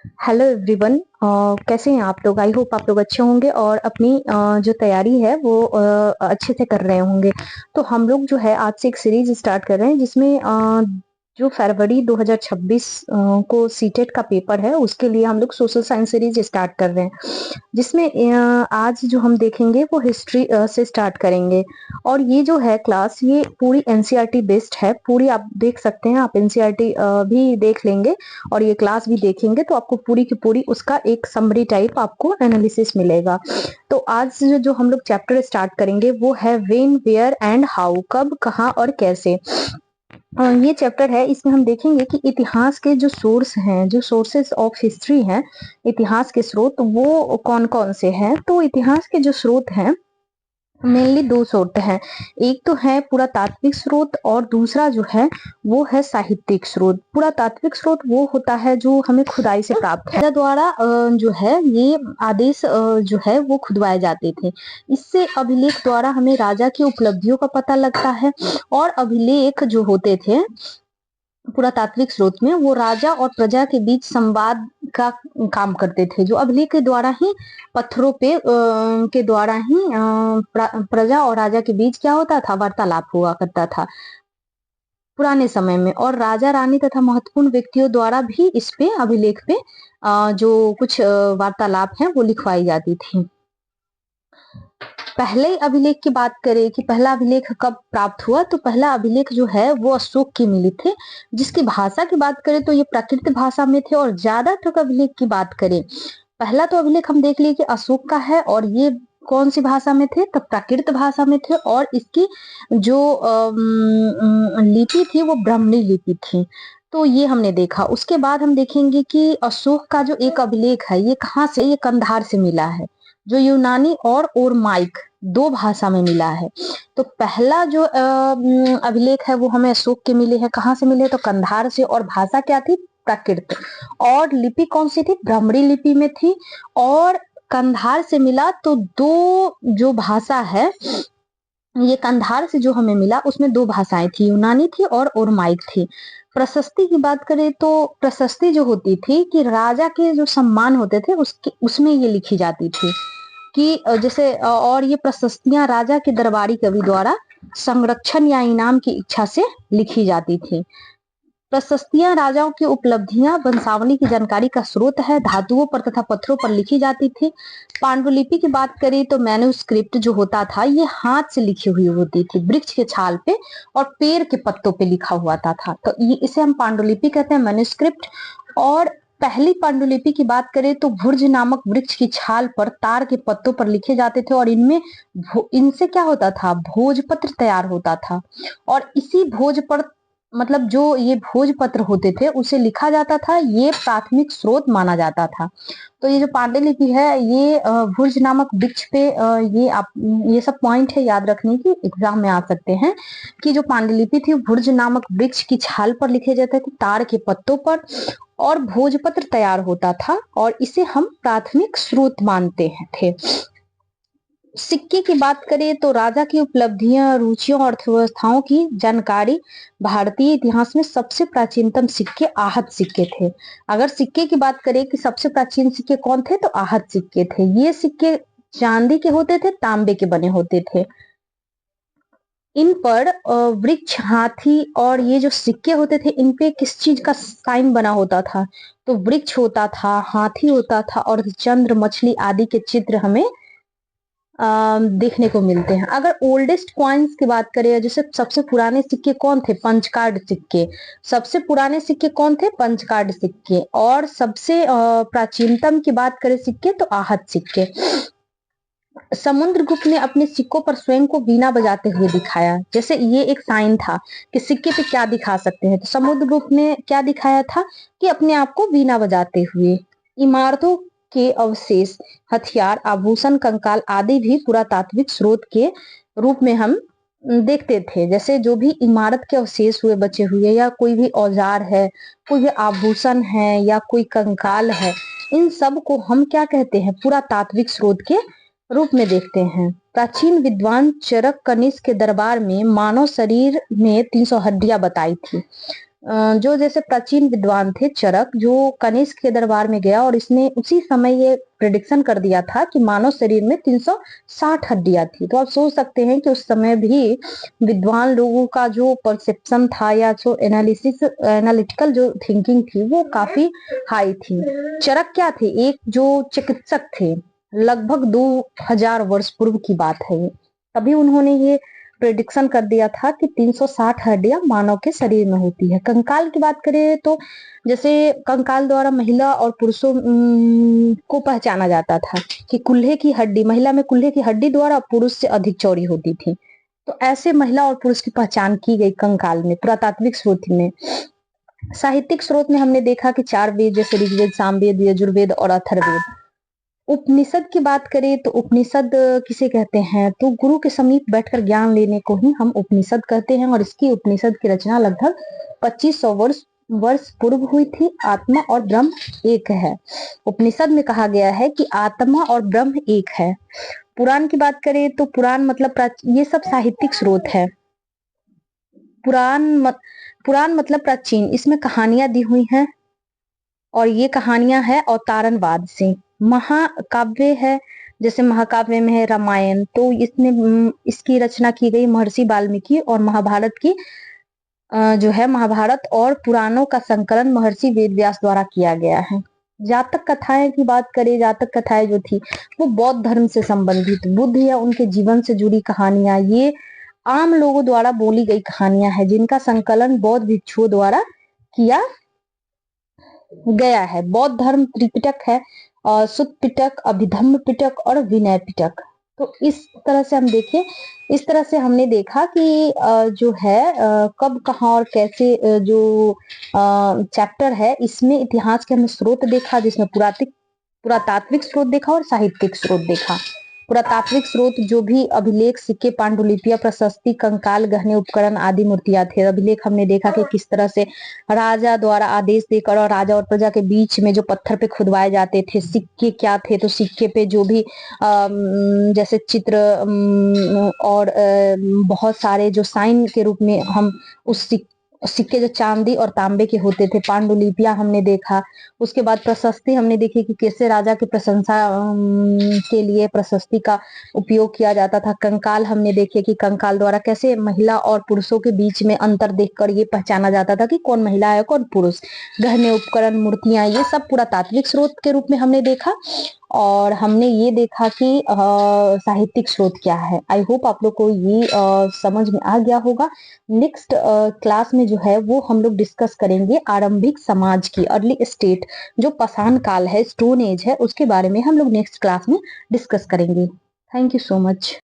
Hello everyone. कैसे हैं आप लोग? आई होप आप लोग अच्छे होंगे और अपनी जो तैयारी है वो अच्छे से कर रहे होंगे। तो हम लोग जो है आज से एक सीरीज स्टार्ट कर रहे हैं जिसमें जो फरवरी 2026 को सीटेट का पेपर है उसके लिए हम लोग सोशल साइंस सीरीज स्टार्ट कर रहे हैं, जिसमें आज जो हम देखेंगे वो हिस्ट्री से स्टार्ट करेंगे। और ये जो है क्लास ये पूरी एनसीईआरटी बेस्ड है, पूरी आप देख सकते हैं, आप एनसीईआरटी भी देख लेंगे और ये क्लास भी देखेंगे तो आपको पूरी की पूरी उसका एक समरी टाइप आपको एनालिसिस मिलेगा। तो आज जो हम लोग चैप्टर स्टार्ट करेंगे वो है व्हेन, वेयर एंड हाउ, कब, कहाँ और कैसे। ये चैप्टर है, इसमें हम देखेंगे कि इतिहास के जो सोर्स हैं, जो सोर्सेस ऑफ हिस्ट्री हैं, इतिहास के स्रोत वो कौन कौन से हैं। तो इतिहास के जो स्रोत हैं मेनली दो स्रोत हैं, एक तो है पुरातात्विक स्रोत और दूसरा जो है वो है साहित्यिक स्रोत। पुरातात्विक स्रोत वो होता है जो हमें खुदाई से प्राप्त है, राजा द्वारा जो है ये आदेश जो है वो खुदवाए जाते थे। इससे अभिलेख द्वारा हमें राजा की उपलब्धियों का पता लगता है और अभिलेख जो होते थे पुरातात्विक स्रोत में वो राजा और प्रजा के बीच संवाद का काम करते थे, जो अभिलेख के द्वारा ही पत्थरों पे के द्वारा ही प्रजा और राजा के बीच क्या होता था, वार्तालाप हुआ करता था पुराने समय में। और राजा रानी तथा महत्वपूर्ण व्यक्तियों द्वारा भी इस पे अभिलेख पे जो कुछ वार्तालाप हैं वो लिखवाई जाती थी। पहले अभिलेख की बात करें कि पहला अभिलेख कब प्राप्त हुआ, तो पहला अभिलेख जो है वो अशोक के मिले थे। जिसकी भाषा की बात करें तो ये प्राकृत भाषा में थे। और ज्यादातर अभिलेख की बात करें, पहला तो अभिलेख हम देख लिए कि अशोक का है और ये कौन सी भाषा में थे, तब प्राकृत भाषा में थे और इसकी जो लिपि थी वो ब्राह्मणी लिपि थी। तो ये हमने देखा। उसके बाद हम देखेंगे कि अशोक का जो एक अभिलेख है ये कहाँ से, ये कंधार से मिला है, जो यूनानी और ओरमाइक दो भाषा में मिला है। तो पहला जो अभिलेख है वो हमें अशोक के मिले हैं। कहाँ से मिले, तो कंधार से। और भाषा क्या थी, प्राकृत। और लिपि कौन सी थी, ब्राह्मणी लिपि में थी। और कंधार से मिला तो दो जो भाषा है, ये कंधार से जो हमें मिला उसमें दो भाषाएं थी, यूनानी थी और ओरमाइक थी। प्रशस्ति की बात करें तो प्रशस्ति जो होती थी कि राजा के जो सम्मान होते थे उसके उसमें ये लिखी जाती थी कि जैसे और ये प्रशस्तियां राजा के दरबारी कवि द्वारा संरक्षण या इनाम की इच्छा से लिखी जाती थी। प्रशस्तियां राजाओं की उपलब्धियां वंशावली की जानकारी का स्रोत है, धातुओं पर तथा पत्थरों पर लिखी जाती थी। पांडुलिपि की बात करें तो मैन्युस्क्रिप्ट जो होता था ये हाथ से लिखी हुई होती थी, वृक्ष के छाल पे और पेड़ के पत्तों पे लिखा हुआ था। तो ये इसे हम पांडुलिपि कहते हैं, मैन्युस्क्रिप्ट। और पहली पांडुलिपि की बात करें तो भुर्ज नामक वृक्ष की छाल पर तार के पत्तों पर लिखे जाते थे और इनसे क्या होता था, भोजपत्र तैयार होता था। और इसी भोजपत्र मतलब जो ये भोजपत्र होते थे उसे लिखा जाता था, ये प्राथमिक स्रोत माना जाता था। तो ये जो पांडुलिपि है ये भुर्ज नामक वृक्ष पे ये सब पॉइंट है याद रखने की, एग्जाम में आ सकते हैं कि जो पांडुलिपि थी भुर्ज नामक वृक्ष की छाल पर लिखे जाते थे, ताड़ के पत्तों पर, और भोजपत्र तैयार होता था और इसे हम प्राथमिक स्रोत मानते हैं थे। सिक्के की बात करें तो राजा की उपलब्धियां, रुचियों और अर्थव्यवस्थाओं की जानकारी भारतीय इतिहास में सबसे प्राचीनतम सिक्के आहत सिक्के थे। अगर सिक्के की बात करें कि सबसे प्राचीन सिक्के कौन थे, तो आहत सिक्के थे। ये सिक्के चांदी के होते थे, तांबे के बने होते थे। इन पर वृक्ष, हाथी और ये जो सिक्के होते थे इन पे किस चीज का साइन बना होता था, तो वृक्ष होता था, हाथी होता था और चंद्र, मछली आदि के चित्र हमें देखने को मिलते हैं। अगर ओल्डेस्ट कॉइन्स की बात करें, जैसे सबसे पुराने सिक्के कौन थे, पंचकार्ड सिक्के। सबसे पुराने सिक्के कौन थे, पंचकार्ड सिक्के। और सबसे प्राचीनतम की बात करें सिक्के तो आहत सिक्के। समुद्रगुप्त ने अपने सिक्कों पर स्वयं को वीणा बजाते हुए दिखाया। जैसे ये एक साइन था कि सिक्के पे क्या दिखा सकते हैं, तो समुद्रगुप्त ने क्या दिखाया था कि अपने आप को वीणा बजाते हुए। इमारतों के अवशेष, हथियार, आभूषण, कंकाल आदि भी पुरातात्विक स्रोत के रूप में हम देखते थे। जैसे जो भी इमारत के अवशेष हुए बचे हुए, या कोई भी औजार है, कोई भी आभूषण है या कोई कंकाल है, इन सब को हम क्या कहते हैं, पुरातात्विक स्रोत के रूप में देखते हैं। प्राचीन विद्वान चरक कनिष्क के दरबार में मानव शरीर में 300 हड्डियां बताई थी। जो जैसे प्राचीन विद्वान थे चरक, जो कनिष्क के दरबार में गया और इसने उसी समय ये प्रिडिक्शन कर दिया था कि मानव शरीर में 360 हड्डियां थी। तो आप सोच सकते हैं कि उस समय भी विद्वान लोगों का जो परसेप्शन था या जो एनालिटिकल जो थिंकिंग थी वो काफी हाई थी। चरक क्या थे? एक जो चिकित्सक थे, लगभग 2000 वर्ष पूर्व की बात है ये। तभी उन्होंने ये प्रेडिक्शन कर दिया था कि 360 हड्डियां मानव के शरीर में होती है। कंकाल की बात करें तो जैसे कंकाल द्वारा महिला और पुरुषों को पहचाना जाता था कि कुल्हे की हड्डी, महिला में कुल्हे की हड्डी द्वारा पुरुष से अधिक चौड़ी होती थी। तो ऐसे महिला और पुरुष की पहचान की गई कंकाल में, पुरातात्विक स्रोत में। साहित्यिक स्रोत में हमने देखा कि 4 वेद जैसे ऋग्वेद, सामवेद, यजुर्वेद और अथर्ववेद। उपनिषद की बात करें तो उपनिषद किसे कहते हैं? तो गुरु के समीप बैठकर ज्ञान लेने को ही हम उपनिषद कहते हैं और इसकी उपनिषद की रचना लगभग 2500 वर्ष पूर्व हुई थी। आत्मा और ब्रह्म एक है। उपनिषद में कहा गया है कि आत्मा और ब्रह्म एक है। पुराण की बात करें तो पुराण मतलब ये सब साहित्यिक स्रोत है। पुराण मतलब प्राचीन, इसमें कहानियां दी हुई हैं और ये कहानियां है अवतारणवाद से। महाकाव्य है, जैसे महाकाव्य में है रामायण, तो इसकी रचना की गई महर्षि वाल्मीकि और महाभारत की जो है महाभारत और पुराणों का संकलन महर्षि वेदव्यास द्वारा किया गया है। जातक कथाएं की बात करें, जातक कथाएं जो थी वो बौद्ध धर्म से संबंधित, बुद्ध या उनके जीवन से जुड़ी कहानियां, ये आम लोगों द्वारा बोली गई कहानियां हैं जिनका संकलन बौद्ध भिक्षुओं द्वारा किया गया है। बौद्ध धर्म त्रिपिटक है, सुत्त पिटक, अभिधम्म पिटक और विनय पिटक। तो इस तरह से हम देखें, इस तरह से हमने देखा कि जो है कब, कहाँ और कैसे जो चैप्टर है इसमें इतिहास के हमने स्रोत देखा, जिसमें पुरातात्विक स्रोत देखा और साहित्यिक स्रोत देखा। पुरातात्विक स्रोत जो भी अभिलेख, सिक्के, पांडुलिपियां, प्रशस्ति, कंकाल, गहने, उपकरण आदि मूर्तियां थे। अभिलेख हमने देखा कि किस तरह से राजा द्वारा आदेश देकर और राजा और प्रजा के बीच में जो पत्थर पे खुदवाए जाते थे। सिक्के क्या थे? तो सिक्के पे जो भी जैसे चित्र और बहुत सारे जो साइन के रूप में हम उस सिक्के जो चांदी और तांबे के होते थे। पांडुलिपियां हमने देखा। उसके बाद प्रशस्ति हमने देखी कि कैसे राजा की प्रशंसा के लिए प्रशस्ति का उपयोग किया जाता था। कंकाल हमने देखे कि कंकाल द्वारा कैसे महिला और पुरुषों के बीच में अंतर देखकर ये पहचाना जाता था कि कौन महिला है कौन पुरुष। गहने, उपकरण, मूर्तियां, ये सब पुरातात्विक स्रोत के रूप में हमने देखा और हमने ये देखा कि साहित्यिक स्रोत क्या है। आई होप आप लोग को ये समझ में आ गया होगा। नेक्स्ट क्लास में जो है वो हम लोग डिस्कस करेंगे आरंभिक समाज की, अर्ली स्टेट, जो पाषाण काल है, स्टोन एज है, उसके बारे में हम लोग नेक्स्ट क्लास में डिस्कस करेंगे। Thank you so much.